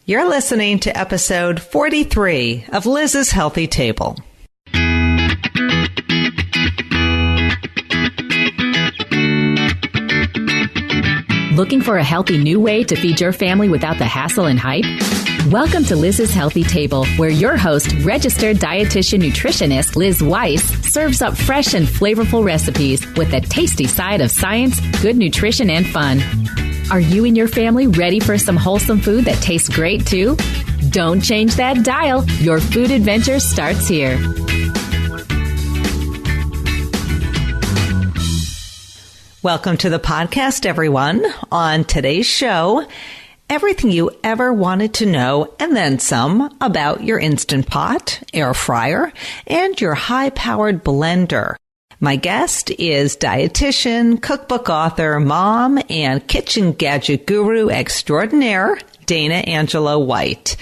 You're listening to episode 43 of Liz's Healthy Table. Looking for a healthy new way to feed your family without the hassle and hype? Welcome to Liz's Healthy Table, where your host, registered dietitian nutritionist Liz Weiss, serves up fresh and flavorful recipes with a tasty side of science, good nutrition, and fun. Are you and your family ready for some wholesome food that tastes great too? Don't change that dial. Your food adventure starts here. Welcome to the podcast, everyone. On today's show, everything you ever wanted to know and then some about your Instant Pot, air fryer, and your high-powered blender. My guest is dietitian, cookbook author, mom, and kitchen gadget guru extraordinaire, Dana Angelo White.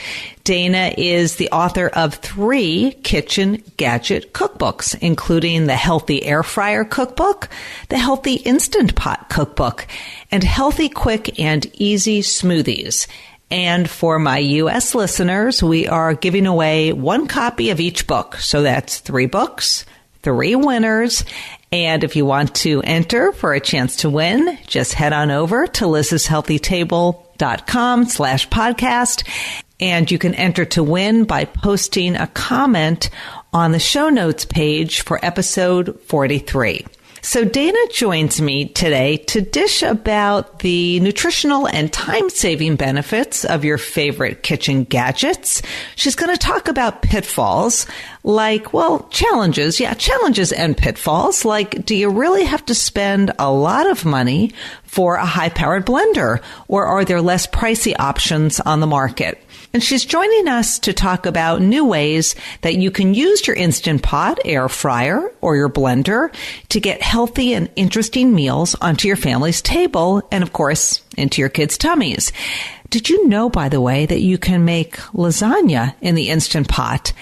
Dana is the author of 3 kitchen gadget cookbooks, including the Healthy Air Fryer Cookbook, the Healthy Instant Pot Cookbook, and Healthy Quick and Easy Smoothies. And for my U.S. listeners, we are giving away 1 copy of each book. So that's 3 books, 3 winners. And if you want to enter for a chance to win, just head on over to lizshealthytable.com/podcast. And you can enter to win by posting a comment on the show notes page for episode 43. So Dana joins me today to dish about the nutritional and time-saving benefits of your favorite kitchen gadgets. She's going to talk about pitfalls, like, well, challenges. Yeah, challenges and pitfalls. Like, do you really have to spend a lot of money for a high-powered blender, or are there less pricey options on the market? And she's joining us to talk about new ways that you can use your Instant Pot, air fryer, or your blender to get healthy and interesting meals onto your family's table and, of course, into your kids' tummies. Did you know, by the way, that you can make lasagna in the Instant Pot?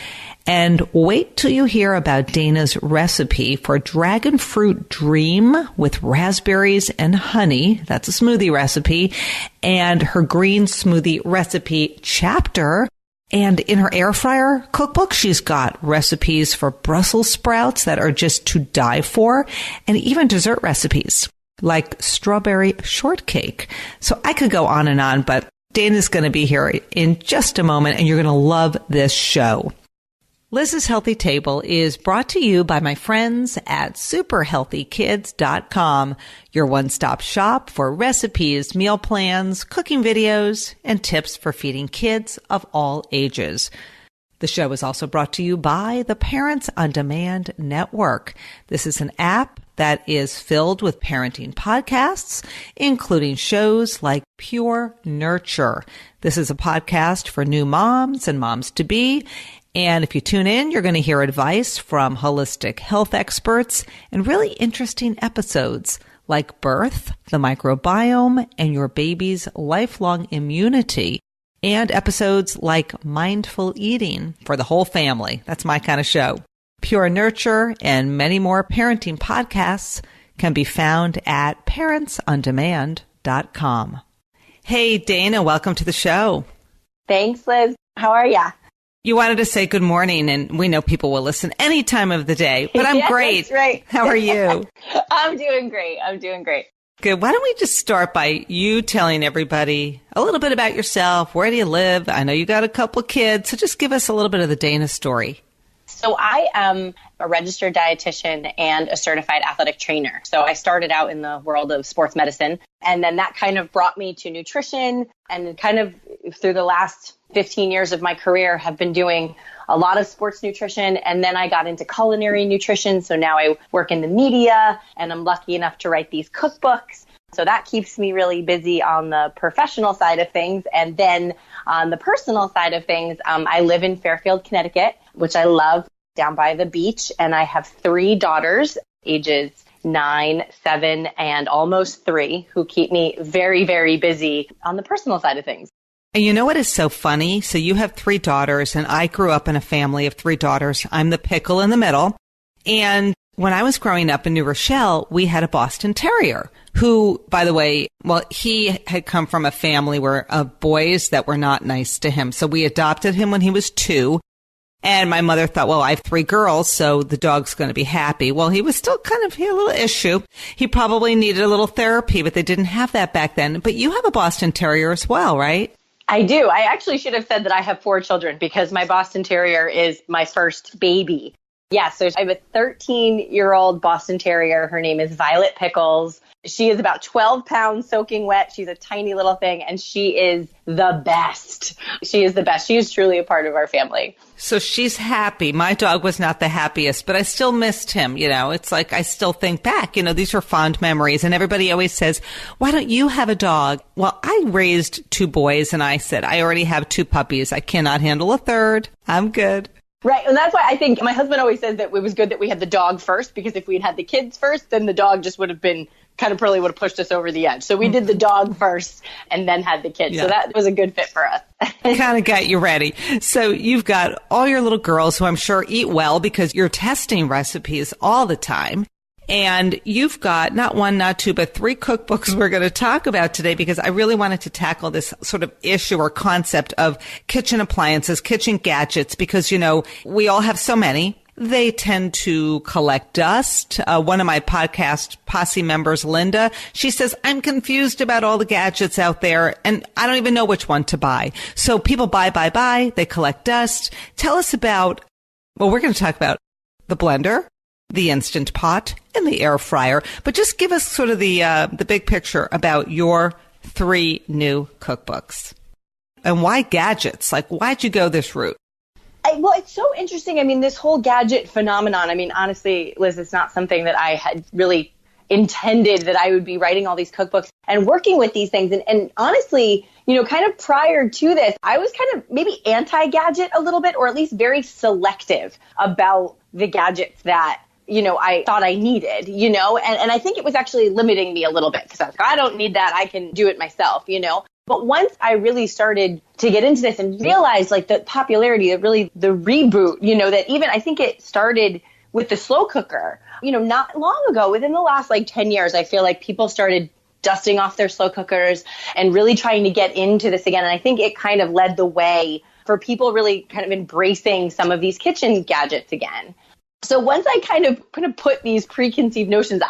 And wait till you hear about Dana's recipe for dragon fruit dream with raspberries and honey. That's a smoothie recipe. And her green smoothie recipe chapter. And in her air fryer cookbook, she's got recipes for Brussels sprouts that are just to die for, and even dessert recipes like strawberry shortcake. So I could go on, but Dana's going to be here in just a moment, and you're going to love this show. Liz's Healthy Table is brought to you by my friends at superhealthykids.com, your one-stop shop for recipes, meal plans, cooking videos, and tips for feeding kids of all ages. The show is also brought to you by the Parents on Demand Network. This is an app that is filled with parenting podcasts, including shows like Pure Nurture. This is a podcast for new moms and moms-to-be. And if you tune in, you're going to hear advice from holistic health experts and really interesting episodes like birth, the microbiome, and your baby's lifelong immunity, and episodes like mindful eating for the whole family. That's my kind of show. Pure Nurture and many more parenting podcasts can be found at parentsondemand.com. Hey, Dana, welcome to the show. Thanks, Liz. How are ya? You wanted to say good morning, and we know people will listen any time of the day, but I'm great. That's right. How are you? I'm doing great. Good. Why don't we just start by you telling everybody a little bit about yourself? Where do you live? I know you got a couple of kids, so just give us a little bit of the Dana story. So I am a registered dietitian and a certified athletic trainer. So I started out in the world of sports medicine, and then that kind of brought me to nutrition, and kind of through the last 15 years of my career have been doing a lot of sports nutrition. And then I got into culinary nutrition. So now I work in the media, and I'm lucky enough to write these cookbooks. So that keeps me really busy on the professional side of things. And then on the personal side of things, I live in Fairfield, Connecticut, which I love, down by the beach. And I have 3 daughters, ages 9, 7, and almost 3, who keep me very, very busy on the personal side of things. And you know what is so funny? So you have 3 daughters, and I grew up in a family of 3 daughters. I'm the pickle in the middle. And when I was growing up in New Rochelle, we had a Boston Terrier who, by the way, well, he had come from a family of boys that were not nice to him. So we adopted him when he was 2. And my mother thought, well, I have 3 girls, so the dog's going to be happy. Well, he was still he had a little issue. He probably needed a little therapy, but they didn't have that back then. But you have a Boston Terrier as well, right? I do. I actually should have said that I have 4 children because my Boston Terrier is my first baby. Yeah, so I have a 13-year-old Boston Terrier. Her name is Violet Pickles. She is about 12 pounds soaking wet. She's a tiny little thing, and she is the best. She is the best. She is truly a part of our family. So she's happy. My dog was not the happiest, but I still missed him. It's like I still think back, these are fond memories. And everybody always says, why don't you have a dog? Well, I raised 2 boys, and I said, I already have 2 puppies. I cannot handle a third. I'm good. Right. And that's why I think my husband always says that it was good that we had the dog first, because if we had had the kids first, then the dog just would have been probably would have pushed us over the edge. So we did the dog first and then had the kids. Yeah. So that was a good fit for us. Kind of got you ready. So you've got all your little girls who I'm sure eat well because you're testing recipes all the time. And you've got not 1, not 2, but 3 cookbooks we're going to talk about today because I really wanted to tackle this sort of issue or concept of kitchen appliances, kitchen gadgets, because, we all have so many. They tend to collect dust. One of my podcast posse members, Linda, she says, I'm confused about all the gadgets out there and I don't even know which one to buy. So people buy. They collect dust. Tell us about, we're going to talk about the blender, the Instant Pot, and the air fryer. But just give us sort of the big picture about your 3 new cookbooks. And why gadgets? Like, why'd you go this route? Well, it's so interesting. This whole gadget phenomenon, honestly, Liz, it's not something that I had really intended that I would be writing all these cookbooks and working with these things. And honestly, kind of prior to this, I was kind of maybe anti-gadget a little bit, or at least very selective about the gadgets that I thought I needed, and I think it was actually limiting me a little bit because I was like, I don't need that. I can do it myself, But once I really started to get into this and realized the popularity of really the reboot, that even I think it started with the slow cooker, not long ago, within the last 10 years, I feel like people started dusting off their slow cookers and really trying to get into this again. And I think it kind of led the way for people really kind of embracing some of these kitchen gadgets again. So once I kind of put these preconceived notions,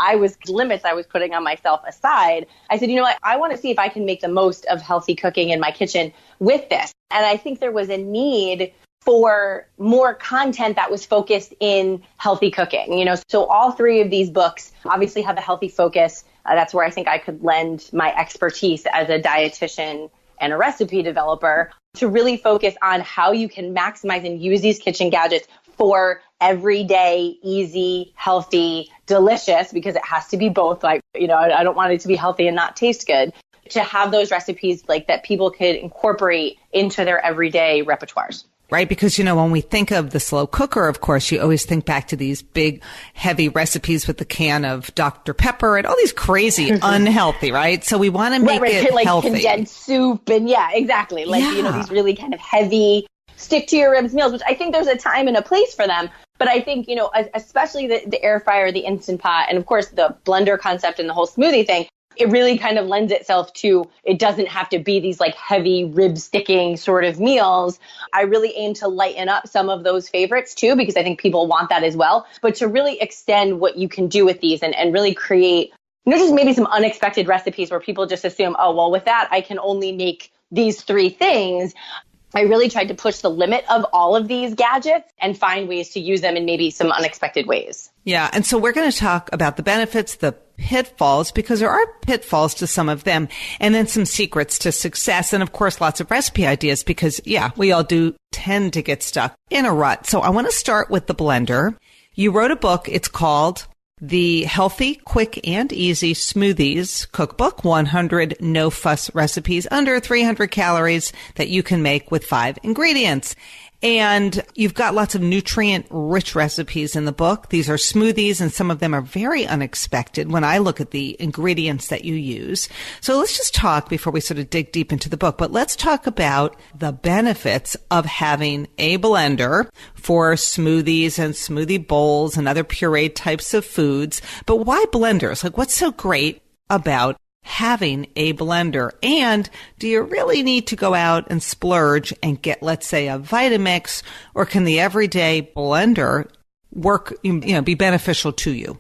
limits I was putting on myself aside, I said, I want to see if I can make the most of healthy cooking in my kitchen with this. And I think there was a need for more content that was focused in healthy cooking. So all 3 of these books obviously have a healthy focus. That's where I think I could lend my expertise as a dietitian and a recipe developer to really focus on how you can maximize and use these kitchen gadgets for everyday, easy, healthy, delicious, because it has to be both. I don't want it to be healthy and not taste good. To have those recipes that people could incorporate into their everyday repertoires. Right, because, when we think of the slow cooker, of course, you always think back to these big, heavy recipes with the can of Dr. Pepper and all these crazy, unhealthy, right? So we want to make it healthy. Condensed soup and exactly. These really kind of heavy, stick to your ribs meals, which I think there's a time and a place for them. But I think, especially the air fryer, the Instant Pot, and of course the blender concept and the whole smoothie thing, it really kind of lends itself to, it doesn't have to be these heavy rib sticking sort of meals. I really aim to lighten up some of those favorites too, because I think people want that as well. But to really extend what you can do with these and really create, just maybe some unexpected recipes where people just assume, oh, well, with that, I can only make these 3 things. I really tried to push the limit of all of these gadgets and find ways to use them in maybe some unexpected ways. Yeah. And so we're going to talk about the benefits, the pitfalls, because there are pitfalls to some of them, and then some secrets to success. And of course, lots of recipe ideas because, we all do tend to get stuck in a rut. So I want to start with the blender. You wrote a book. It's called The Healthy, Quick, and Easy Smoothies Cookbook, 100 no-fuss recipes under 300 calories that you can make with 5 ingredients. And you've got lots of nutrient-rich recipes in the book. These are smoothies, and some of them are very unexpected when I look at the ingredients that you use. So let's just talk before we sort of dig deep into the book. But let's talk about the benefits of having a blender for smoothies and smoothie bowls and other pureed types of foods. But why blenders? What's so great about having a blender? And do you really need to go out and splurge and get, let's say, a Vitamix, or can the everyday blender work, be beneficial to you?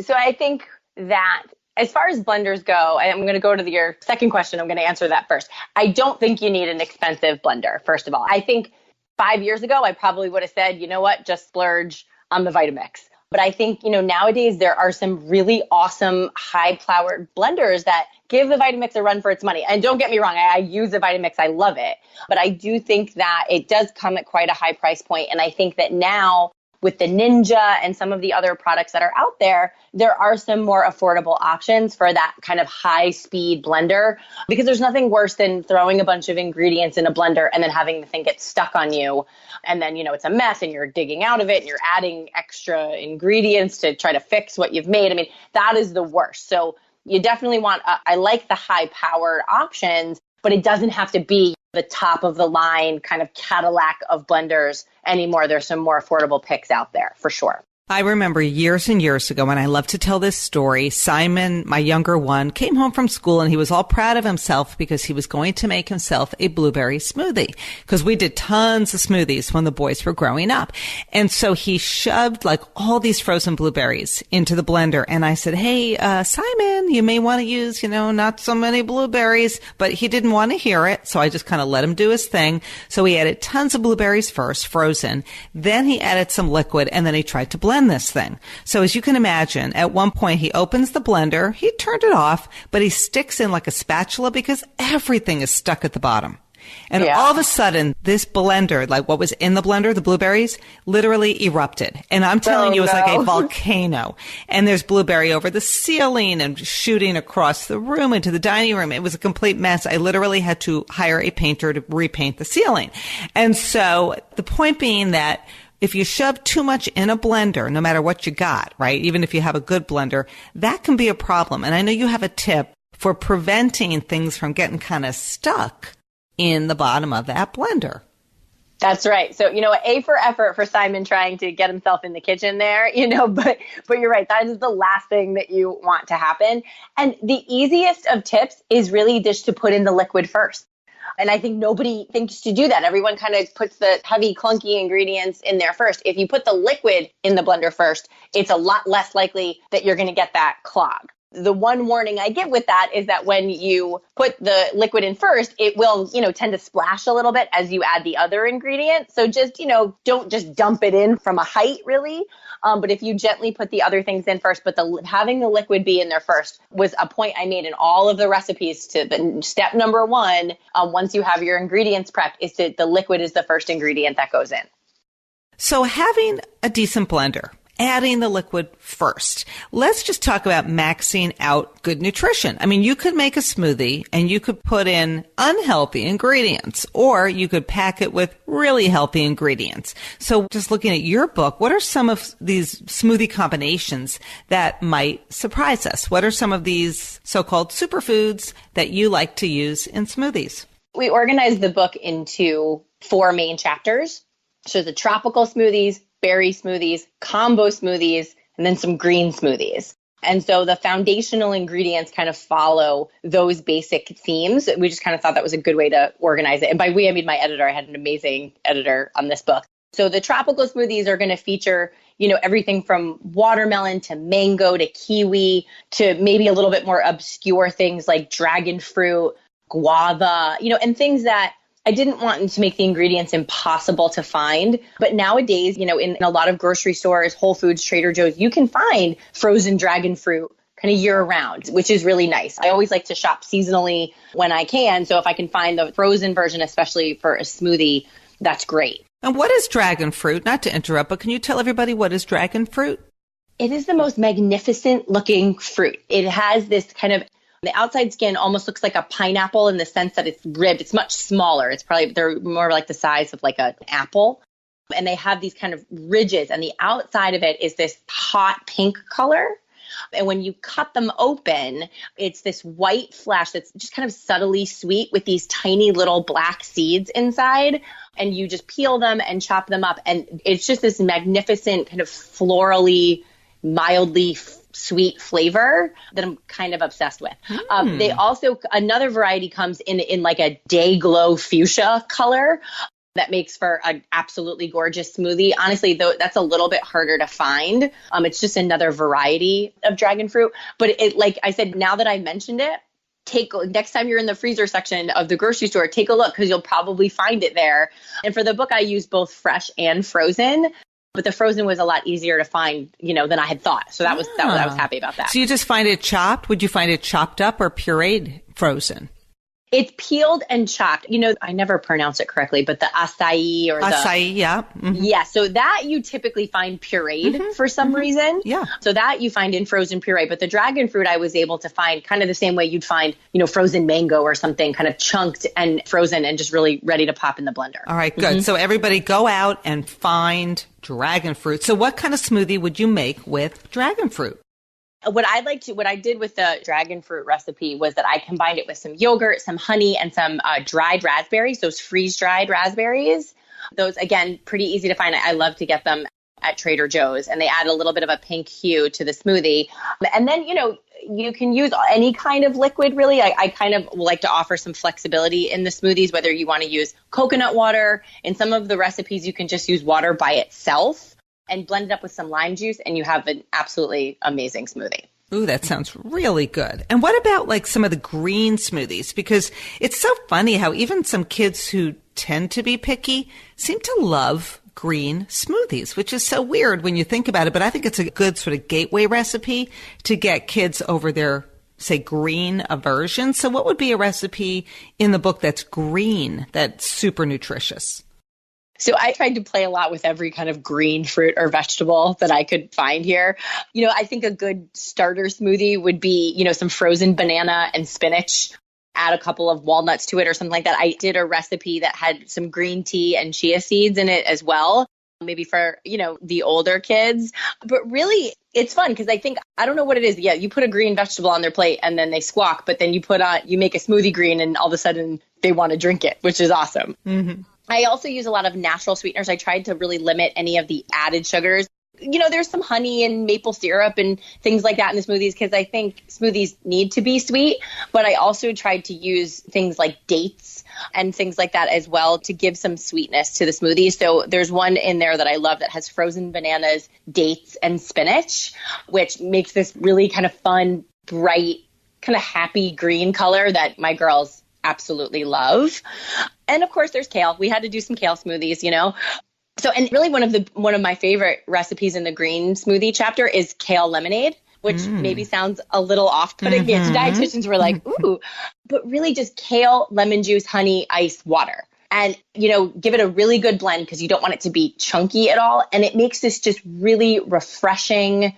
So I think that as far as blenders go, I'm going to go to your second question. I'm going to answer that first. I don't think you need an expensive blender, first of all. I think 5 years ago, I probably would have said, you know what, just splurge on the Vitamix. But I think, nowadays there are some really awesome high-powered blenders that give the Vitamix a run for its money. And don't get me wrong, I use the Vitamix. I love it. But I do think that it does come at quite a high price point. And I think that now with the Ninja and some of the other products that are out there, there are some more affordable options for that kind of high-speed blender, because there's nothing worse than throwing a bunch of ingredients in a blender and then having the thing get stuck on you. And then, it's a mess and you're digging out of it and you're adding extra ingredients to try to fix what you've made. I mean, that is the worst. So you definitely want, I like the high-powered options, but it doesn't have to be the top of the line kind of Cadillac of blenders anymore. There's some more affordable picks out there for sure. I remember years and years ago, and I love to tell this story, Simon, my younger one, came home from school and he was all proud of himself because he was going to make himself a blueberry smoothie, because we did tons of smoothies when the boys were growing up. And so he shoved like all these frozen blueberries into the blender. And I said, hey, Simon, you may want to use, not so many blueberries, but he didn't want to hear it. So I just kind of let him do his thing. So he added tons of blueberries first, frozen. Then he added some liquid, and then he tried to blend this thing. So as you can imagine, at one point he opens the blender, he turned it off, but he sticks in like a spatula because everything is stuck at the bottom. And all of a sudden, this blender, like what was in the blender, the blueberries, literally erupted. And I'm telling you, it was like a volcano. And there's blueberry over the ceiling and shooting across the room into the dining room. It was a complete mess. I literally had to hire a painter to repaint the ceiling. And so the point being that if you shove too much in a blender, no matter what you got, right, even if you have a good blender, that can be a problem. And I know you have a tip for preventing things from getting kind of stuck in the bottom of that blender. That's right. So, A for effort for Simon trying to get himself in the kitchen there, but you're right. That is the last thing that you want to happen. And the easiest of tips is really just to put in the liquid first. And I think nobody thinks to do that. Everyone kind of puts the heavy, clunky ingredients in there first. If you put the liquid in the blender first, it's a lot less likely that you're going to get that clog. The one warning I give with that is that when you put the liquid in first, it will, tend to splash a little bit as you add the other ingredient. So just, don't just dump it in from a height, really. But if you gently put the other things in first, but having the liquid be in there first was a point I made in all of the recipes. To the step number one, once you have your ingredients prepped, is that the liquid is the first ingredient that goes in. So having a decent blender, adding the liquid first. Let's just talk about maxing out good nutrition. I mean, you could make a smoothie and you could put in unhealthy ingredients, or you could pack it with really healthy ingredients. So just looking at your book, what are some of these smoothie combinations that might surprise us? What are some of these so-called superfoods that you like to use in smoothies? We organized the book into 4 main chapters. So the tropical smoothies, berry smoothies, combo smoothies, and then some green smoothies. And so the foundational ingredients kind of follow those basic themes. We just kind of thought that was a good way to organize it. And by we, I mean my editor. I had an amazing editor on this book. So the tropical smoothies are going to feature, everything from watermelon to mango to kiwi to maybe a little bit more obscure things like dragon fruit, guava, and things that I didn't want to make the ingredients impossible to find. But nowadays, in a lot of grocery stores, Whole Foods, Trader Joe's, you can find frozen dragon fruit kind of year round, which is really nice. I always like to shop seasonally when I can. So if I can find the frozen version, especially for a smoothie, that's great. And what is dragon fruit? Not to interrupt, but can you tell everybody what is dragon fruit? It is the most magnificent looking fruit. It has this kind of the outside skin almost looks like a pineapple in the sense that it's ribbed. It's much smaller. They're more like the size of like an apple. And they have these kind of ridges. And the outside of it is this hot pink color. And when you cut them open, it's this white flesh that's just kind of subtly sweet with these tiny little black seeds inside. And you just peel them and chop them up. And it's just this magnificent kind of florally, mildly sweet flavor that I'm kind of obsessed with. They also, another variety comes in like a day glow fuchsia color that makes for an absolutely gorgeous smoothie. Honestly, though, that's a little bit harder to find. It's just another variety of dragon fruit. But it, like I said, now that I mentioned it, next time you're in the freezer section of the grocery store, take a look because you'll probably find it there. And for the book, I used both fresh and frozen. But the frozen was a lot easier to find, than I had thought. So I was happy about that. So you just find it chopped? Would you find it chopped up or pureed frozen? It's peeled and chopped. I never pronounce it correctly, but the acai or acai, yeah. Mm-hmm. Yeah, so that you typically find pureed for some reason. Yeah. So that you find in frozen puree. But the dragon fruit I was able to find kind of the same way you'd find, frozen mango or something kind of chunked and frozen and just really ready to pop in the blender. All right, good. So everybody go out and find dragon fruit. So what kind of smoothie would you make with dragon fruit? What I did with the dragon fruit recipe was that I combined it with some yogurt, some honey, and some dried raspberries, those freeze-dried raspberries. Those, again, pretty easy to find. I love to get them at Trader Joe's, and they add a little bit of a pink hue to the smoothie. And then, you can use any kind of liquid, really. I kind of like to offer some flexibility in the smoothies, whether you want to use coconut water. In some of the recipes, you can just use water by itself and blend it up with some lime juice, and you have an absolutely amazing smoothie. Ooh, that sounds really good. And what about like some of the green smoothies? Because it's so funny how even some kids who tend to be picky seem to love green smoothies, which is so weird when you think about it. But I think it's a good sort of gateway recipe to get kids over their, say, green aversion. So what would be a recipe in the book that's green, that's super nutritious? So I tried to play a lot with every kind of green fruit or vegetable that I could find here. I think a good starter smoothie would be, some frozen banana and spinach. Add a couple of walnuts to it or something like that. I did a recipe that had some green tea and chia seeds in it as well, maybe for, the older kids. But really, it's fun because I don't know what it is. Yeah, you put a green vegetable on their plate and then they squawk, but then you make a smoothie green and all of a sudden they want to drink it, which is awesome. Mm-hmm. I also use a lot of natural sweeteners. I tried to really limit any of the added sugars. There's some honey and maple syrup and things like that in the smoothies because I think smoothies need to be sweet. But I also tried to use things like dates and things like that as well to give some sweetness to the smoothie. So there's one in there that I love that has frozen bananas, dates, and spinach, which makes this really kind of fun, bright, kind of happy green color that my girls absolutely love. And of course, there's kale. We had to do some kale smoothies, So, and really one of my favorite recipes in the green smoothie chapter is kale lemonade, which maybe sounds a little off-putting. Mm-hmm. Dietitians were like, ooh, but really just kale, lemon juice, honey, ice, water. And, give it a really good blend because you don't want it to be chunky at all. And it makes this just really refreshing,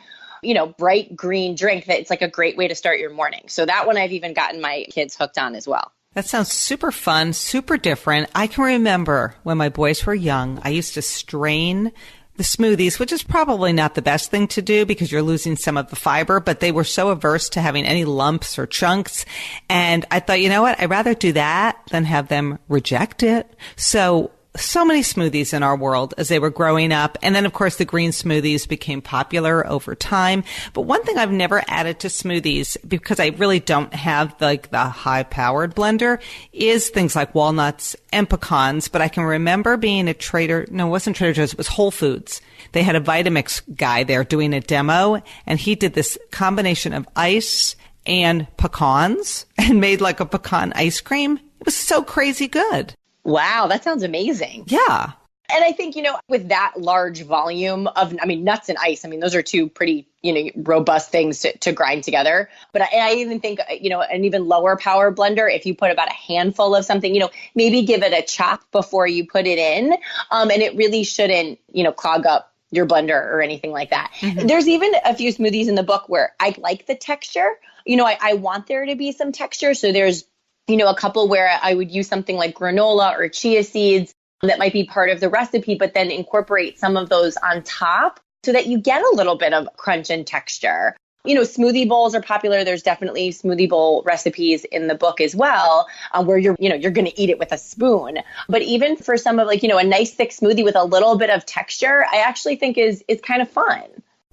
bright green drink that it's like a great way to start your morning. So that one I've even gotten my kids hooked on as well. That sounds super fun, super different. I can remember when my boys were young, I used to strain the smoothies, which is probably not the best thing to do because you're losing some of the fiber, but they were so averse to having any lumps or chunks. And I thought, you know what? I'd rather do that than have them reject it. So many smoothies in our world as they were growing up. And then, of course, the green smoothies became popular over time. But one thing I've never added to smoothies, because I really don't have the high-powered blender, is things like walnuts and pecans. But I can remember being at it wasn't Trader Joe's, it was Whole Foods. They had a Vitamix guy there doing a demo, and he did this combination of ice and pecans and made like a pecan ice cream. It was so crazy good. Wow, that sounds amazing. Yeah. And I think, with that large volume of, nuts and ice, those are two pretty, robust things to grind together. But I even think, an even lower power blender, if you put about a handful of something, maybe give it a chop before you put it in. And it really shouldn't, clog up your blender or anything like that. Mm-hmm. There's even a few smoothies in the book where I like the texture. I want there to be some texture. So there's a couple where I would use something like granola or chia seeds that might be part of the recipe, but then incorporate some of those on top so that you get a little bit of crunch and texture. Smoothie bowls are popular. There's definitely smoothie bowl recipes in the book as well, where you're going to eat it with a spoon. But even for some of a nice thick smoothie with a little bit of texture, I actually think is kind of fun.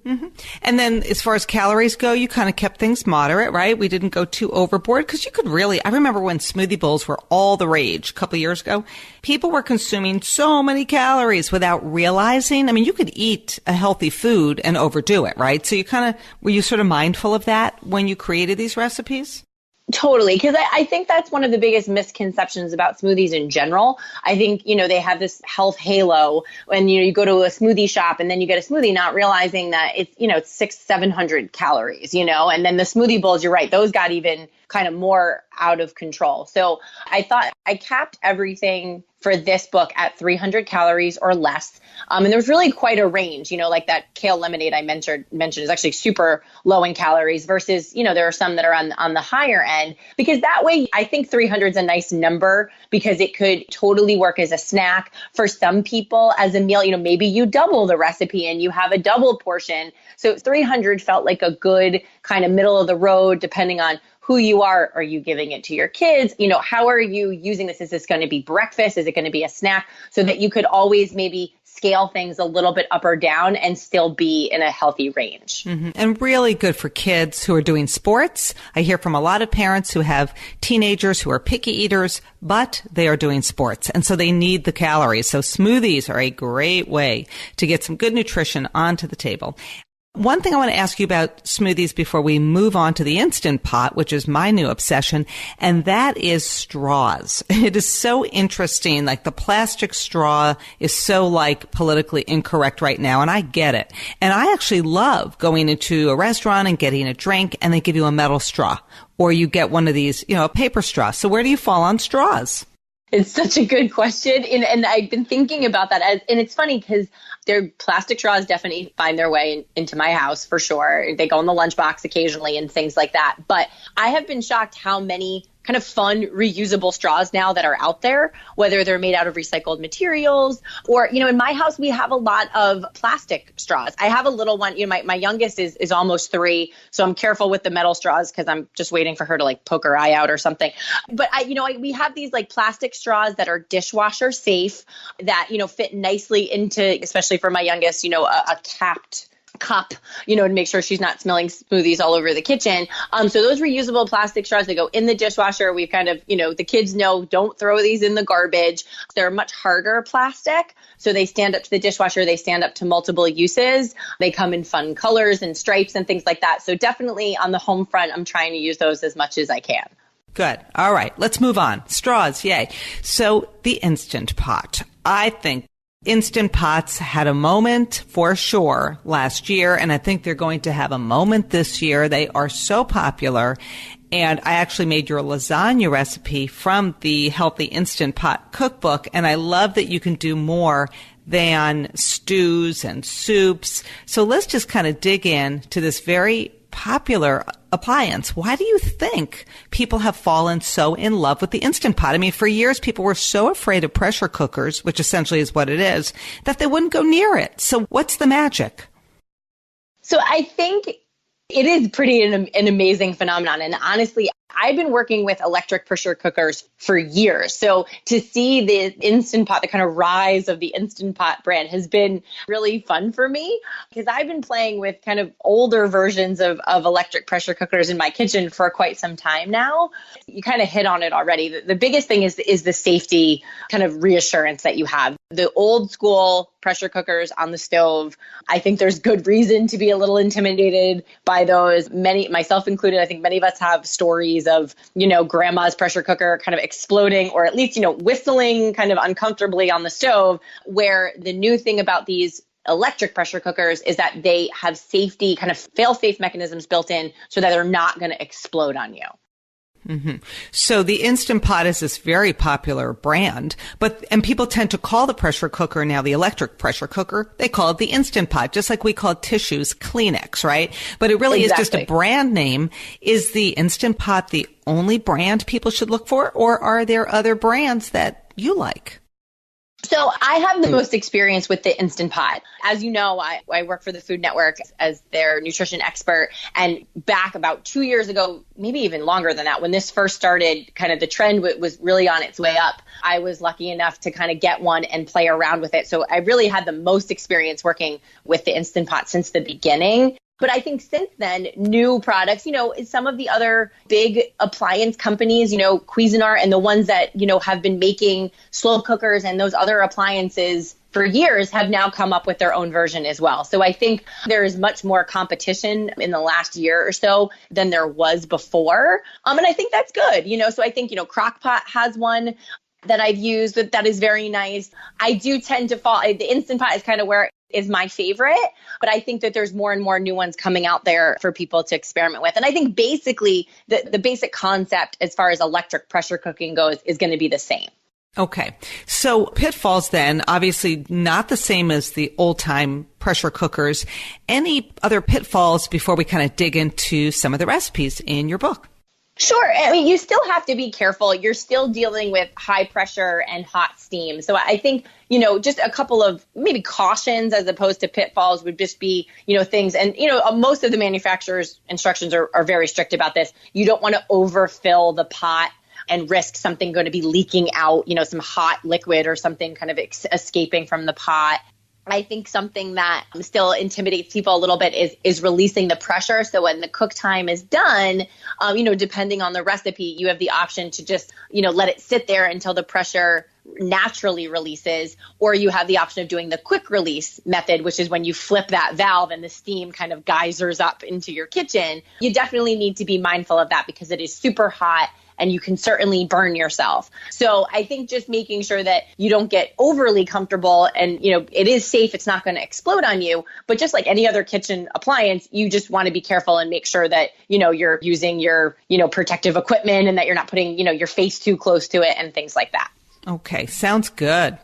Mm-hmm. And then as far as calories go, you kind of kept things moderate, right? We didn't go too overboard because you could really, I remember when smoothie bowls were all the rage a couple of years ago, people were consuming so many calories without realizing. I mean, you could eat a healthy food and overdo it, right? So were you sort of mindful of that when you created these recipes? Totally. Because I think that's one of the biggest misconceptions about smoothies in general. I think, they have this health halo when, you go to a smoothie shop and then you get a smoothie, not realizing that it's, it's 600-700 calories, and then the smoothie bowls, you're right, those got even kind of more out of control. So I thought I capped everything for this book at 300 calories or less. And there was really quite a range, like that kale lemonade I mentioned is actually super low in calories versus, there are some that are on the higher end, because that way I think 300 is a nice number because it could totally work as a snack for some people as a meal. Maybe you double the recipe and you have a double portion. So 300 felt like a good kind of middle of the road, depending on who you are. Are you giving it to your kids? How are you using this? Is this going to be breakfast? Is it going to be a snack? So that you could always maybe scale things a little bit up or down and still be in a healthy range. Mm-hmm. And really good for kids who are doing sports. I hear from a lot of parents who have teenagers who are picky eaters, but they are doing sports. And so they need the calories. So smoothies are a great way to get some good nutrition onto the table. One thing I want to ask you about smoothies before we move on to the Instant Pot, which is my new obsession, and that is straws. It is so interesting. Like the plastic straw is so politically incorrect right now, and I get it. And I actually love going into a restaurant and getting a drink and they give you a metal straw, or you get one of these, a paper straw. So where do you fall on straws? It's such a good question. And I've been thinking about that. And it's funny because their plastic straws definitely find their way into my house for sure. They go in the lunchbox occasionally and things like that. But I have been shocked how many kind of fun, reusable straws now that are out there, whether they're made out of recycled materials or, in my house, we have a lot of plastic straws. I have a little one, my youngest is almost 3. So I'm careful with the metal straws because I'm just waiting for her to poke her eye out or something. But we have these plastic straws that are dishwasher safe that, fit nicely into, especially for my youngest, a capped cup, to make sure she's not smelling smoothies all over the kitchen. So those reusable plastic straws, they go in the dishwasher. We've kind of, the kids know, don't throw these in the garbage. They're much harder plastic. So they stand up to the dishwasher. They stand up to multiple uses. They come in fun colors and stripes and things like that. So definitely on the home front, I'm trying to use those as much as I can. Good. All right. Let's move on. Straws. Yay. So the Instant Pot. I think Instant Pots had a moment for sure last year, and I think they're going to have a moment this year. They are so popular. And I actually made your lasagna recipe from the Healthy Instant Pot Cookbook, and I love that you can do more than stews and soups. So let's just kind of dig in to this very popular appliance. Why do you think people have fallen so in love with the Instant Pot? I mean, for years, people were so afraid of pressure cookers, which essentially is what it is, that they wouldn't go near it. So what's the magic? So I think it is pretty an amazing phenomenon. And honestly, I've been working with electric pressure cookers for years. So to see the Instant Pot, the kind of rise of the Instant Pot brand has been really fun for me because I've been playing with kind of older versions of electric pressure cookers in my kitchen for quite some time now. You kind of hit on it already. The biggest thing is the safety kind of reassurance that you have. The old school pressure cookers on the stove, I think there's good reason to be a little intimidated by those. Many, myself included, I think many of us have stories of, grandma's pressure cooker kind of exploding or at least, whistling kind of uncomfortably on the stove, where the new thing about these electric pressure cookers is that they have safety, kind of fail-safe mechanisms built in so that they're not going to explode on you. Mm-hmm. So the Instant Pot is this very popular brand, and people tend to call the pressure cooker now the electric pressure cooker. They call it the Instant Pot, just like we call tissues Kleenex, right? But it really is just a brand name. Is the Instant Pot the only brand people should look for, or are there other brands that you like? So I have the most experience with the Instant Pot. As you know, I work for the Food Network as their nutrition expert. And back about 2 years ago, maybe even longer than that, when this first started, kind of the trend was really on its way up, I was lucky enough to kind of get one and play around with it. So I really had the most experience working with the Instant Pot since the beginning. But I think since then, new products, some of the other big appliance companies, Cuisinart and the ones that, have been making slow cookers and those other appliances for years have now come up with their own version as well. So I think there is much more competition in the last year or so than there was before. And I think that's good, So I think, Crock-Pot has one that I've used that is very nice. I do tend to the Instant Pot is kind of where is my favorite, but I think that there's more and more new ones coming out there for people to experiment with. And I think basically the basic concept as far as electric pressure cooking goes is going to be the same. Okay. So pitfalls then, obviously not the same as the old time pressure cookers. Any other pitfalls before we kind of dig into some of the recipes in your book? Sure. I mean, you still have to be careful. You're still dealing with high pressure and hot steam. So I think, just a couple of maybe cautions as opposed to pitfalls would just be, things. And, most of the manufacturer's instructions are very strict about this. You don't want to overfill the pot and risk something going to be leaking out, some hot liquid or something kind of escaping from the pot. I think something that still intimidates people a little bit is releasing the pressure. So when the cook time is done, depending on the recipe, you have the option to just, let it sit there until the pressure naturally releases, or you have the option of doing the quick release method, which is when you flip that valve and the steam kind of geysers up into your kitchen. You definitely need to be mindful of that because it is super hot and you can certainly burn yourself. So I think just making sure that you don't get overly comfortable and, it is safe. It's not going to explode on you. But just like any other kitchen appliance, you just want to be careful and make sure that, you're using your, protective equipment and that you're not putting, your face too close to it and things like that. Okay. Sounds good.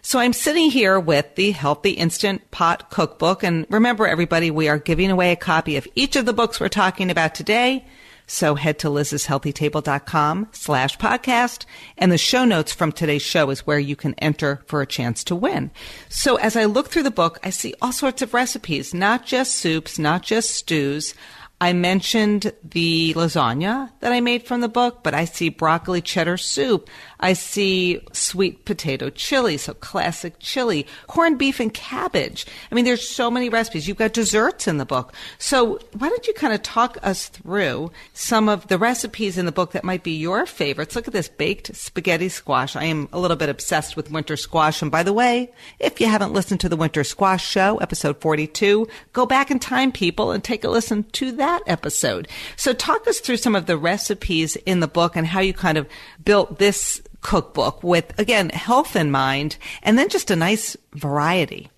So I'm sitting here with the Healthy Instant Pot Cookbook. And remember, everybody, we are giving away a copy of each of the books we're talking about today. So head to lizshealthytable.com/podcast, and the show notes from today's show is where you can enter for a chance to win. So as I look through the book, I see all sorts of recipes, not just soups, not just stews. I mentioned the lasagna that I made from the book, but I see broccoli cheddar soup. I see sweet potato chili, so classic chili, corned beef and cabbage. I mean, there's so many recipes. You've got desserts in the book. So why don't you kind of talk us through some of the recipes in the book that might be your favorites? Look at this baked spaghetti squash. I am a little bit obsessed with winter squash. And by the way, if you haven't listened to the Winter Squash Show, episode 42, go back in time, people, and take a listen to that episode. So talk us through some of the recipes in the book and how you kind of built this cookbook with, again, health in mind, and then just a nice variety.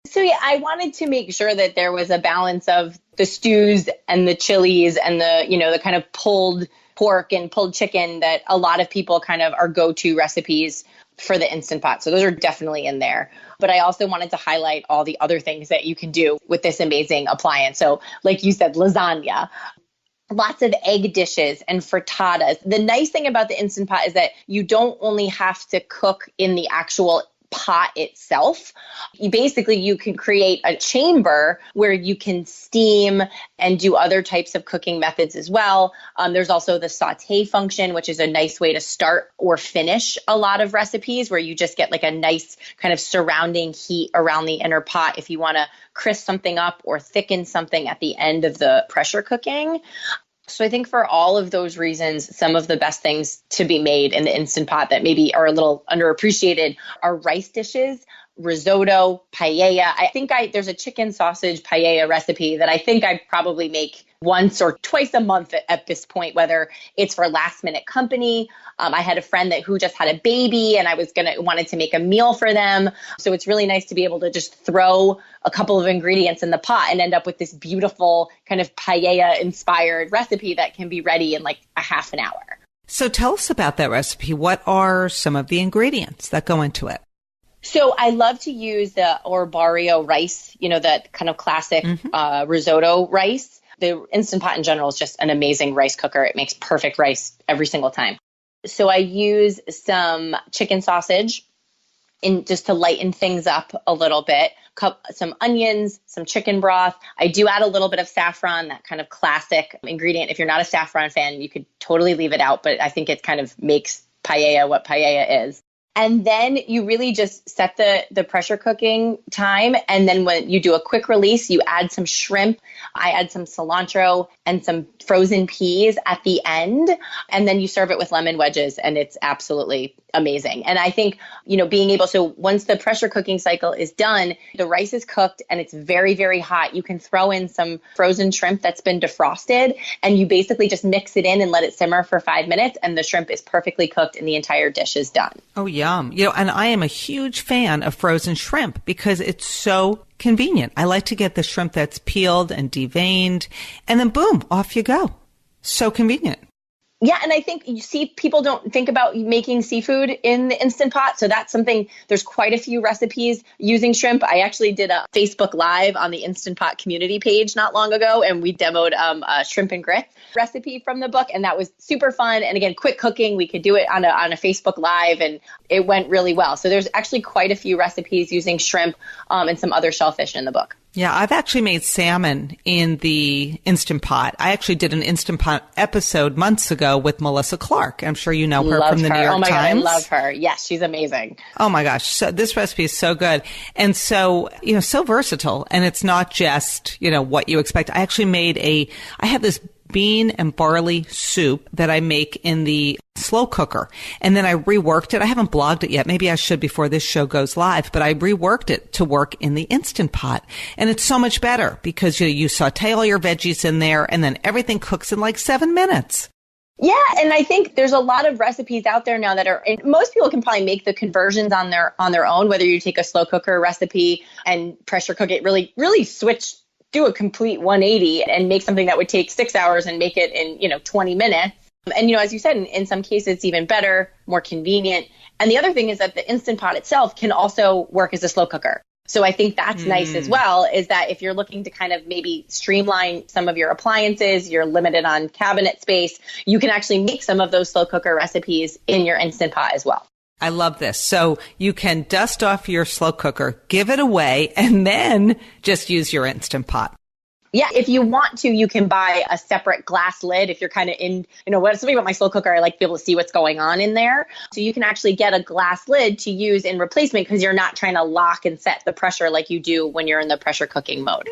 So yeah, I wanted to make sure that there was a balance of the stews and the chilies and the kind of pulled pork and pulled chicken that a lot of people kind of are go-to recipes for the Instant Pot. So those are definitely in there. But I also wanted to highlight all the other things that you can do with this amazing appliance. So like you said, lasagna, lots of egg dishes and frittatas. The nice thing about the Instant Pot is that you don't only have to cook in the actual pot itself. You can create a chamber where you can steam and do other types of cooking methods as well. There's also the saute function, which is a nice way to start or finish a lot of recipes where you just get like a nice kind of surrounding heat around the inner pot if you want to crisp something up or thicken something at the end of the pressure cooking. So I think for all of those reasons, some of the best things to be made in the Instant Pot that maybe are a little underappreciated are rice dishes, risotto, paella. I think there's a chicken sausage paella recipe that I think I probably make once or twice a month at this point, whether it's for last minute company. I had a friend who just had a baby and I wanted to make a meal for them. So it's really nice to be able to just throw a couple of ingredients in the pot and end up with this beautiful kind of paella inspired recipe that can be ready in like a half an hour. So tell us about that recipe. What are some of the ingredients that go into it? So I love to use the Orbario rice, that kind of classic risotto rice. The Instant Pot in general is just an amazing rice cooker. It makes perfect rice every single time. So I use some chicken sausage. in just to lighten things up a little bit. Some onions, some chicken broth. I do add a little bit of saffron, that kind of classic ingredient. If you're not a saffron fan, you could totally leave it out, but I think it kind of makes paella what paella is. And then you really just set the pressure cooking time. And then when you do a quick release, you add some shrimp. I add some cilantro and some frozen peas at the end. And then you serve it with lemon wedges. And it's absolutely amazing. And I think, so once the pressure cooking cycle is done, the rice is cooked and it's very, very hot. You can throw in some frozen shrimp that's been defrosted, and you basically just mix it in and let it simmer for 5 minutes. And the shrimp is perfectly cooked and the entire dish is done. Oh, yum. And I am a huge fan of frozen shrimp because it's so convenient. I like to get the shrimp that's peeled and deveined, and then boom, off you go. So convenient. Yeah, and I think you see people don't think about making seafood in the Instant Pot. So that's something, there's quite a few recipes using shrimp. I actually did a Facebook Live on the Instant Pot community page not long ago, and we demoed a shrimp and grits recipe from the book. And that was super fun. And again, quick cooking. We could do it on a Facebook Live, and it went really well. So there's actually quite a few recipes using shrimp and some other shellfish in the book. Yeah, I've actually made salmon in the Instant Pot. I actually did an Instant Pot episode months ago with Melissa Clark. I'm sure you know her from the New York Times. God, I love her. Yes, she's amazing. Oh my gosh. So this recipe is so good. And so, so versatile. And it's not just, what you expect. I actually I have this bean and barley soup that I make in the slow cooker. And then I reworked it. I haven't blogged it yet. Maybe I should before this show goes live, but I reworked it to work in the Instant Pot. And it's so much better because you saute all your veggies in there and then everything cooks in like 7 minutes. Yeah, and I think there's a lot of recipes out there now that and most people can probably make the conversions on their own, whether you take a slow cooker recipe and pressure cook it, really do a complete 180 and make something that would take 6 hours and make it in, 20 minutes. And, as you said, in some cases, it's even better, more convenient. And the other thing is that the Instant Pot itself can also work as a slow cooker. So I think that's nice as well, is that if you're looking to kind of maybe streamline some of your appliances, you're limited on cabinet space, you can actually make some of those slow cooker recipes in your Instant Pot as well. I love this. So you can dust off your slow cooker, give it away, and then just use your Instant Pot. Yeah, if you want to, you can buy a separate glass lid. If you're kind of in, something about my slow cooker, I like to be able to see what's going on in there. So you can actually get a glass lid to use in replacement because you're not trying to lock and set the pressure like you do when you're in the pressure cooking mode.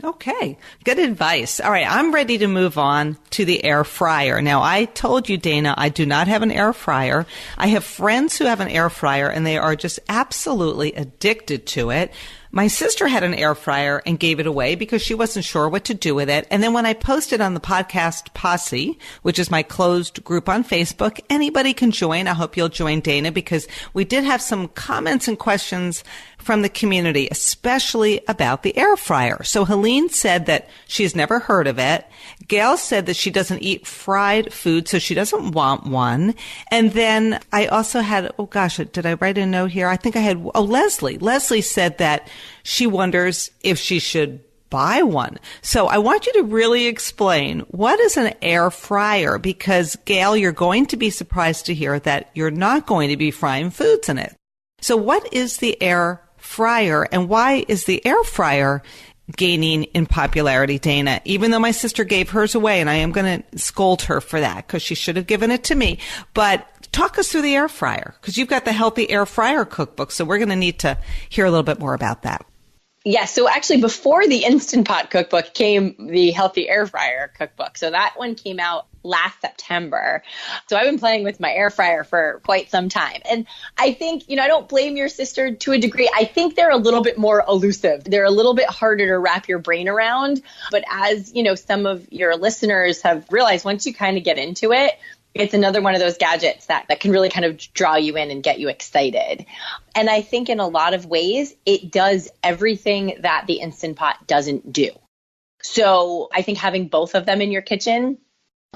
Okay, good advice. All right, I'm ready to move on to the air fryer. Now, I told you, Dana, I do not have an air fryer. I have friends who have an air fryer, and they are just absolutely addicted to it. My sister had an air fryer and gave it away because she wasn't sure what to do with it. And then when I posted on the podcast Posse, which is my closed group on Facebook, anybody can join. I hope you'll join, Dana, because we did have some comments and questions from the community, especially about the air fryer. So Helene said that she's never heard of it. Gail said that she doesn't eat fried food, so she doesn't want one. And then I also had, did I write a note here? I think I had, Leslie. Leslie said that she wonders if she should buy one. So I want you to really explain, what is an air fryer? Because Gail, you're going to be surprised to hear that you're not going to be frying foods in it. So what is the air fryer, and why is the air fryer gaining in popularity, Dana? Even though my sister gave hers away, and I am going to scold her for that because she should have given it to me. But talk us through the air fryer, because you've got the Healthy Air Fryer Cookbook, so we're going to need to hear a little bit more about that. Yeah, so actually before the Instant Pot Cookbook came the Healthy Air Fryer Cookbook. So that one came out last September. So I've been playing with my air fryer for quite some time. And I think, I don't blame your sister to a degree. I think they're a little bit more elusive. They're a little bit harder to wrap your brain around. But as, some of your listeners have realized, once you kind of get into it, it's another one of those gadgets that can really kind of draw you in and get you excited. And I think in a lot of ways, it does everything that the Instant Pot doesn't do. So I think having both of them in your kitchen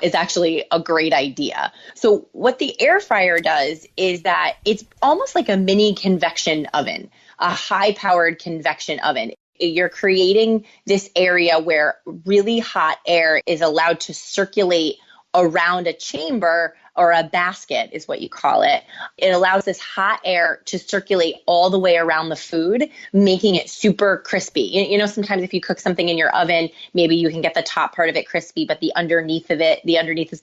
is actually a great idea. So what the air fryer does is that it's almost like a mini convection oven, a high-powered convection oven. You're creating this area where really hot air is allowed to circulate around a chamber or a basket is what you call it. It allows this hot air to circulate all the way around the food, making it super crispy. You know, sometimes if you cook something in your oven, maybe you can get the top part of it crispy, but the underneath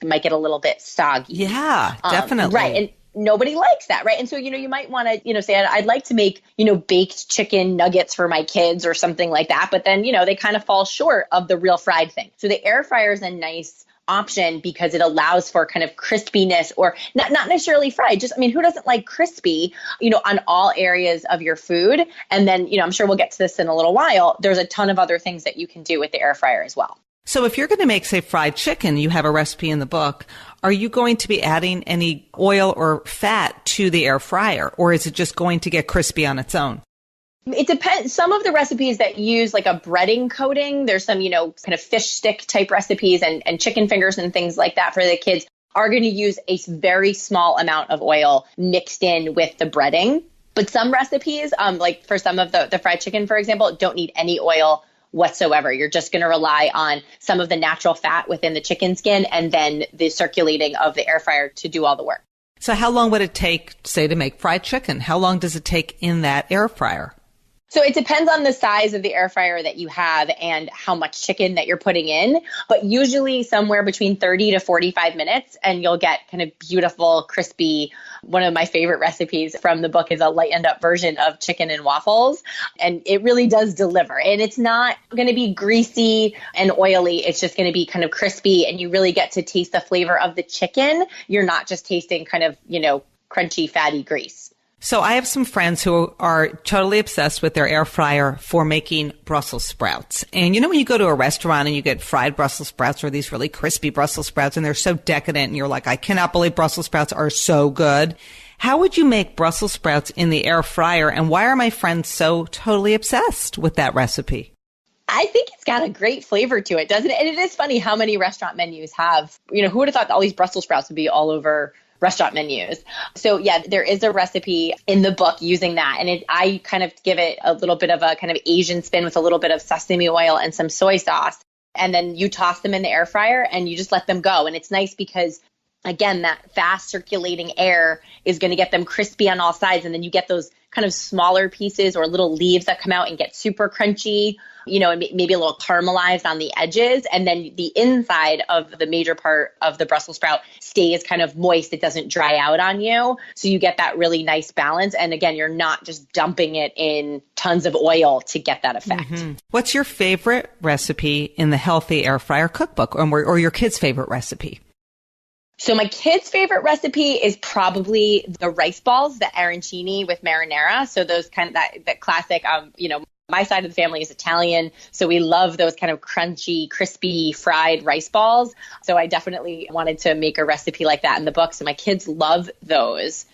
might get a little bit soggy. Yeah, definitely. Right. And nobody likes that, right? And so, you might want to, say, I'd like to make, baked chicken nuggets for my kids or something like that. But then, they kind of fall short of the real fried thing. So the air fryer is a nice option because it allows for kind of crispiness, or not necessarily fried. Just, who doesn't like crispy, on all areas of your food? And then, I'm sure we'll get to this in a little while. There's a ton of other things that you can do with the air fryer as well. So if you're going to make, say, fried chicken, you have a recipe in the book. Are you going to be adding any oil or fat to the air fryer, or is it just going to get crispy on its own? It depends. Some of the recipes that use like a breading coating, there's some, kind of fish stick type recipes and chicken fingers and things like that for the kids, are going to use a very small amount of oil mixed in with the breading. But some recipes, like for some of the fried chicken, for example, don't need any oil whatsoever. You're just going to rely on some of the natural fat within the chicken skin and then the circulating of the air fryer to do all the work. So how long would it take, say, to make fried chicken? How long does it take in that air fryer? So it depends on the size of the air fryer that you have and how much chicken that you're putting in, but usually somewhere between 30 to 45 minutes, and you'll get kind of beautiful, crispy. One of my favorite recipes from the book is a lightened up version of chicken and waffles, and it really does deliver. And it's not going to be greasy and oily. It's just going to be kind of crispy, and you really get to taste the flavor of the chicken. You're not just tasting kind of, crunchy, fatty grease. So I have some friends who are totally obsessed with their air fryer for making Brussels sprouts. And when you go to a restaurant and you get fried Brussels sprouts or these really crispy Brussels sprouts, and they're so decadent, and you're like, I cannot believe Brussels sprouts are so good. How would you make Brussels sprouts in the air fryer? And why are my friends so totally obsessed with that recipe? I think it's got a great flavor to it, doesn't it? And it is funny how many restaurant menus have, who would have thought all these Brussels sprouts would be all over restaurant menus. So yeah, there is a recipe in the book using that. And I kind of give it a little bit of a kind of Asian spin with a little bit of sesame oil and some soy sauce. And then you toss them in the air fryer and you just let them go. And it's nice because, again, that fast circulating air is going to get them crispy on all sides. And then you get those kind of smaller pieces or little leaves that come out and get super crunchy, and maybe a little caramelized on the edges. And then the inside of the major part of the Brussels sprout stays kind of moist. It doesn't dry out on you. So you get that really nice balance. And again, you're not just dumping it in tons of oil to get that effect. Mm-hmm. What's your favorite recipe in the Healthy Air Fryer Cookbook, or your kid's favorite recipe? So my kid's favorite recipe is probably the rice balls, the arancini with marinara. So those kind of that classic, my side of the family is Italian, so we love those kind of crunchy, crispy, fried rice balls. So I definitely wanted to make a recipe like that in the book. So my kids love those.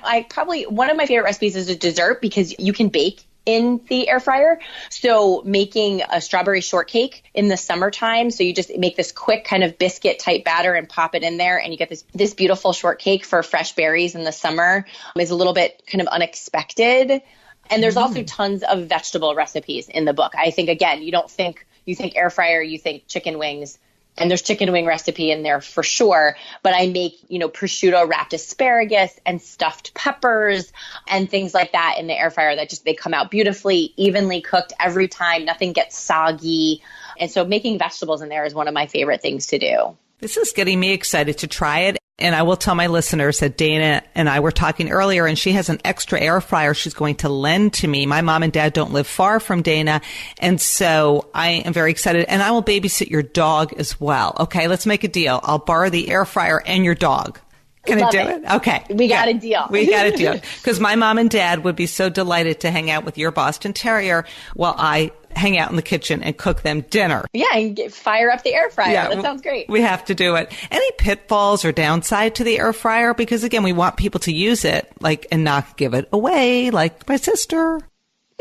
One of my favorite recipes is a dessert because you can bake in the air fryer. So making a strawberry shortcake in the summertime. So you just make this quick kind of biscuit type batter and pop it in there. And you get this beautiful shortcake for fresh berries in the summer. Is a little bit kind of unexpected. And there's also tons of vegetable recipes in the book. I think, again, you think air fryer, you think chicken wings, and there's chicken wing recipe in there for sure. But I make, prosciutto wrapped asparagus and stuffed peppers and things like that in the air fryer that they come out beautifully, evenly cooked every time. Nothing gets soggy. And so making vegetables in there is one of my favorite things to do. This is getting me excited to try it. And I will tell my listeners that Dana and I were talking earlier, and she has an extra air fryer she's going to lend to me. My mom and dad don't live far from Dana, and so I am very excited. And I will babysit your dog as well. Okay, let's make a deal. I'll borrow the air fryer and your dog. Can I do it? Okay. We got a deal. We got a deal. Because my mom and dad would be so delighted to hang out with your Boston Terrier while I hang out in the kitchen and cook them dinner. Yeah, and fire up the air fryer. Yeah, that sounds great. We have to do it. Any pitfalls or downside to the air fryer? Because again, we want people to use it, and not give it away, like my sister.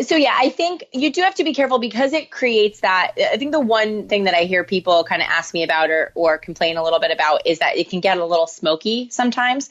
So yeah, I think you do have to be careful because it creates that. I think the one thing that I hear people kind of ask me about or complain a little bit about is that it can get a little smoky sometimes.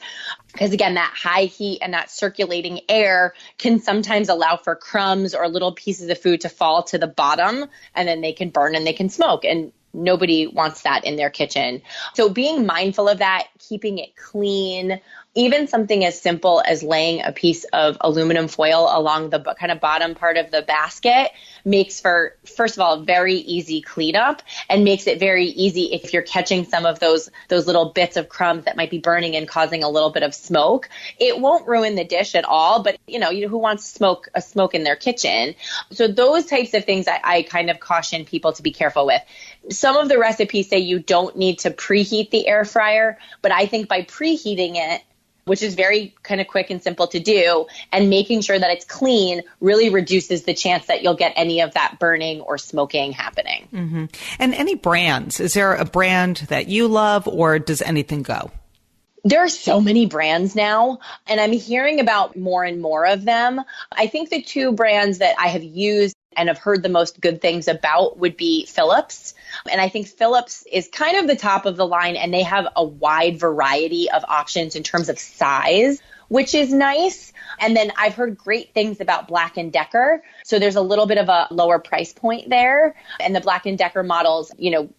Because again, that high heat and that circulating air can sometimes allow for crumbs or little pieces of food to fall to the bottom, and then they can burn and they can smoke. And Nobody wants that in their kitchen. So being mindful of that, keeping it clean, even something as simple as laying a piece of aluminum foil along the kind of bottom part of the basket makes for, first of all, very easy cleanup, and makes it very easy if you're catching some of those little bits of crumbs that might be burning and causing a little bit of smoke. It won't ruin the dish at all, but who wants smoke in their kitchen? So those types of things I kind of caution people to be careful with. Some of the recipes say you don't need to preheat the air fryer, but I think by preheating it, which is very kind of quick and simple to do, and making sure that it's clean really reduces the chance that you'll get any of that burning or smoking happening. Mm-hmm. And any brands? Is there a brand that you love, or does anything go? There are so many brands now, and I'm hearing about more and more of them. I think the two brands that I have used and have heard the most good things about would be Philips. And I think Philips is kind of the top of the line, and they have a wide variety of options in terms of size, which is nice. And then I've heard great things about Black & Decker. So there's a little bit of a lower price point there. And the Black & Decker models,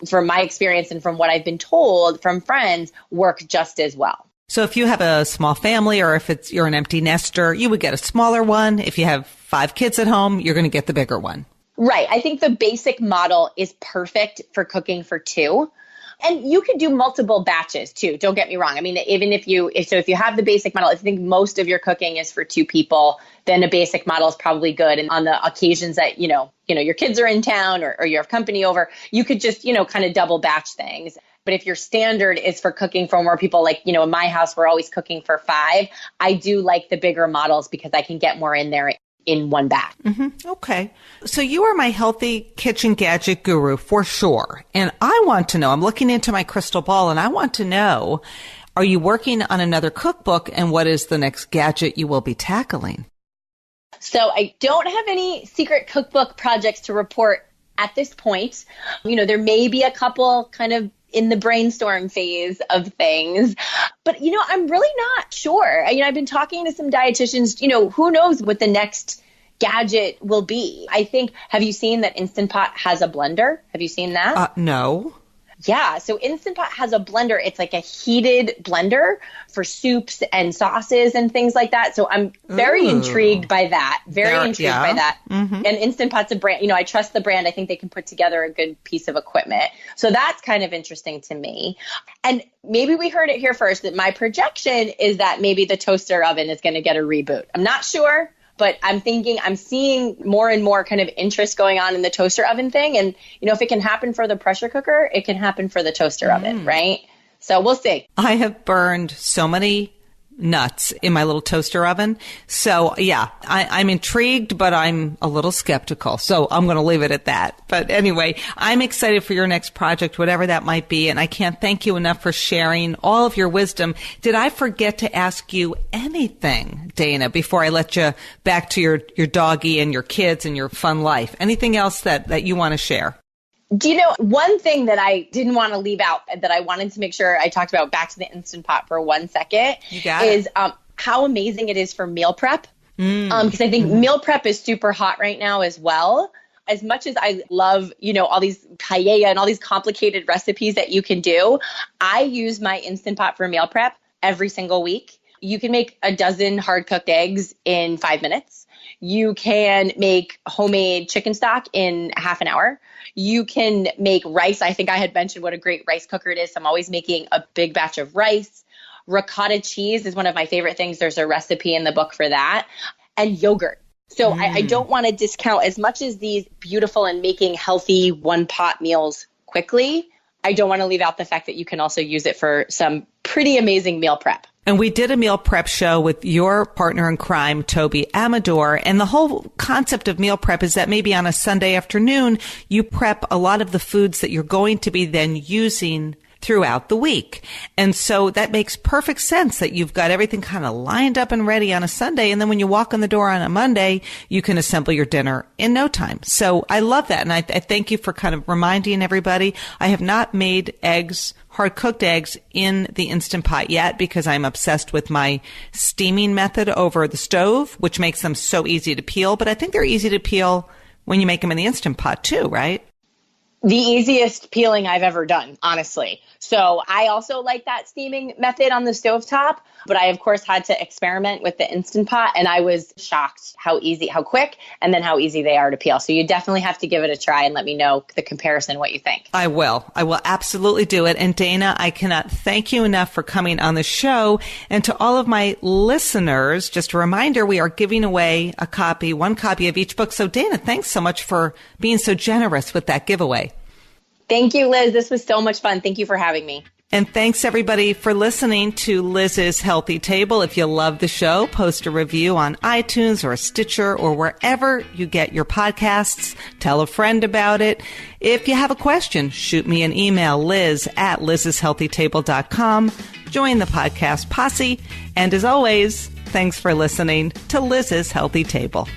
from my experience and from what I've been told from friends, work just as well. So if you have a small family, or if you're an empty nester, you would get a smaller one. If you have 5 kids at home, you're going to get the bigger one. Right. I think the basic model is perfect for cooking for 2. And you could do multiple batches too. Don't get me wrong. I mean, even if you have the basic model, if you think most of your cooking is for 2 people, then a basic model is probably good. And on the occasions that, your kids are in town or you have company over, you could just, kind of double batch things. But if your standard is for cooking for more people, like, in my house, we're always cooking for 5. I do like the bigger models because I can get more in there in one batch. Mm-hmm. Okay. So you are my healthy kitchen gadget guru for sure. And I want to know, I'm looking into my crystal ball, and I want to know, are you working on another cookbook, and what is the next gadget you will be tackling? So I don't have any secret cookbook projects to report at this point. There may be a couple kind of in the brainstorm phase of things. But, I'm really not sure. I've been talking to some dietitians, who knows what the next gadget will be. I think, have you seen that Instant Pot has a blender? Have you seen that? No. Yeah. So Instant Pot has a blender. It's like a heated blender for soups and sauces and things like that. So I'm very intrigued by that. By that. Mm-hmm. And Instant Pot's a brand, I trust the brand. I think they can put together a good piece of equipment. So that's kind of interesting to me. And maybe we heard it here first, that my projection is that maybe the toaster oven is going to get a reboot. I'm not sure. But I'm seeing more and more kind of interest going on in the toaster oven thing. And, if it can happen for the pressure cooker, it can happen for the toaster oven, right? So we'll see. I have burned so many nuts in my little toaster oven. So yeah, I'm intrigued, but I'm a little skeptical. So I'm going to leave it at that. But anyway, I'm excited for your next project, whatever that might be. And I can't thank you enough for sharing all of your wisdom. Did I forget to ask you anything, Dana, before I let you back to your doggy and your kids and your fun life? Anything else that you want to share? Do you know, one thing that I didn't want to leave out that I wanted to make sure I talked about, back to the Instant Pot for 1 second, is how amazing it is for meal prep. Because I think meal prep is super hot right now as well. As much as I love, all these paella and all these complicated recipes that you can do, I use my Instant Pot for meal prep every single week. You can make a dozen hard-cooked eggs in 5 minutes. You can make homemade chicken stock in half an hour. You can make rice. I think I had mentioned what a great rice cooker it is. So I'm always making a big batch of rice. Ricotta cheese is one of my favorite things. There's a recipe in the book for that. And yogurt. So I don't want to discount, as much as these beautiful and making healthy one-pot meals quickly, I don't want to leave out the fact that you can also use it for some pretty amazing meal prep. And we did a meal prep show with your partner in crime, Toby Amador. And the whole concept of meal prep is that maybe on a Sunday afternoon, you prep a lot of the foods that you're going to be then using throughout the week. And so that makes perfect sense that you've got everything kind of lined up and ready on a Sunday. And then when you walk in the door on a Monday, you can assemble your dinner in no time. So I love that. And I thank you for kind of reminding everybody. I have not made eggs, hard-cooked eggs, in the Instant Pot yet because I'm obsessed with my steaming method over the stove, which makes them so easy to peel. But I think they're easy to peel when you make them in the Instant Pot too, right? The easiest peeling I've ever done, honestly. So I also like that steaming method on the stovetop, but I, of course, had to experiment with the Instant Pot, and I was shocked how quick, and then how easy they are to peel. So you definitely have to give it a try and let me know the comparison, what you think. I will absolutely do it. And Dana, I cannot thank you enough for coming on the show. And to all of my listeners, just a reminder, we are giving away one copy of each book. So Dana, thanks so much for being so generous with that giveaway. Thank you, Liz. This was so much fun. Thank you for having me. And thanks, everybody, for listening to Liz's Healthy Table. If you love the show, post a review on iTunes or Stitcher or wherever you get your podcasts. Tell a friend about it. If you have a question, shoot me an email, liz@lizshealthytable.com. Join the podcast posse. And as always, thanks for listening to Liz's Healthy Table.